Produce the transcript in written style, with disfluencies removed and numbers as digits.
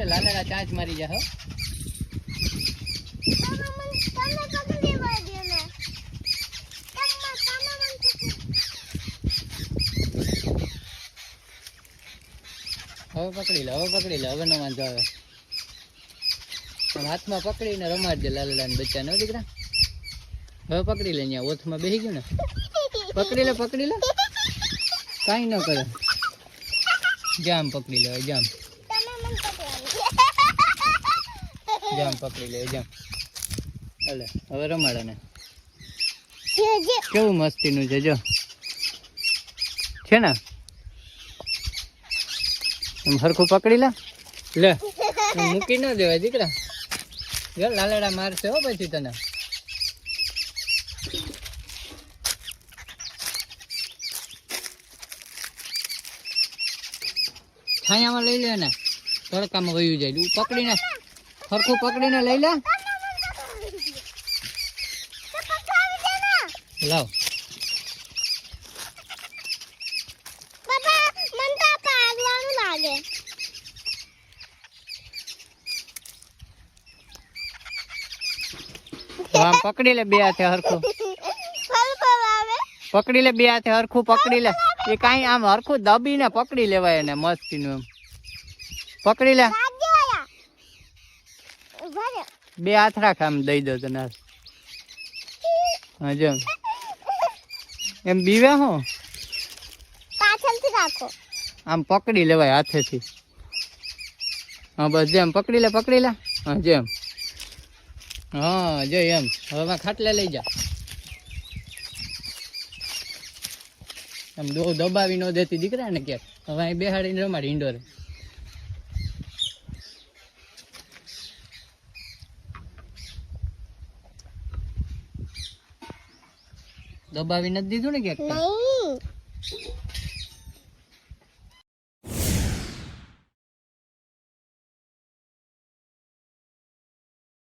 લાલાડા ચાંચ મારી જા હો. હવે પકડી લે હવે નો વાંધો આવે. હાથમાં પકડીને રમાડજે લાલાડા ને બચ્ચા નો દીકરા. હવે પકડી લે, અહીંયા ઓથમાં બેસી ગયું ને. પકડી લે કાઈ ન કરે. જામ પકડી લે, જામ પકડી લે, જામ. અલે હવે રમાડે ને. કેવું મસ્તીનું છે જો, છે ને. એમ હરખું પકડી લે મૂકી ન દેવાય દીકરા. લાલાડા મારશે હો પછી તને. છાયામાં લઈ લે ને, તડકામાં વયું જાય. પકડીને હરખું પકડીને લઈ લે. લાવ આમ પકડી લે બે હાથે હરખું. પકડી લે બે હાથે હરખું પકડી લે. એ કાઈ આમ હરખું દબીને પકડી લેવાય એને મસ્તીનું. એમ પકડી લે. બે હાથ રાખ, આમ દઈ દો તને. હા જેમ એમ બીવે હું પાછળથી રાખો. આમ પકડી લેવાય હાથેથી. હા બસ જેમ પકડી લે. હા જેમ. હા જો એમ. હવે ખાટલે લઈ જા. આમ દબાવી ન દેતી દીકરા ને ક્યાંક. હવે અહીં બેહાડીને રમાડી ઇન્ડોરે. દબાવી નથી દીધું ને ક્યાંક.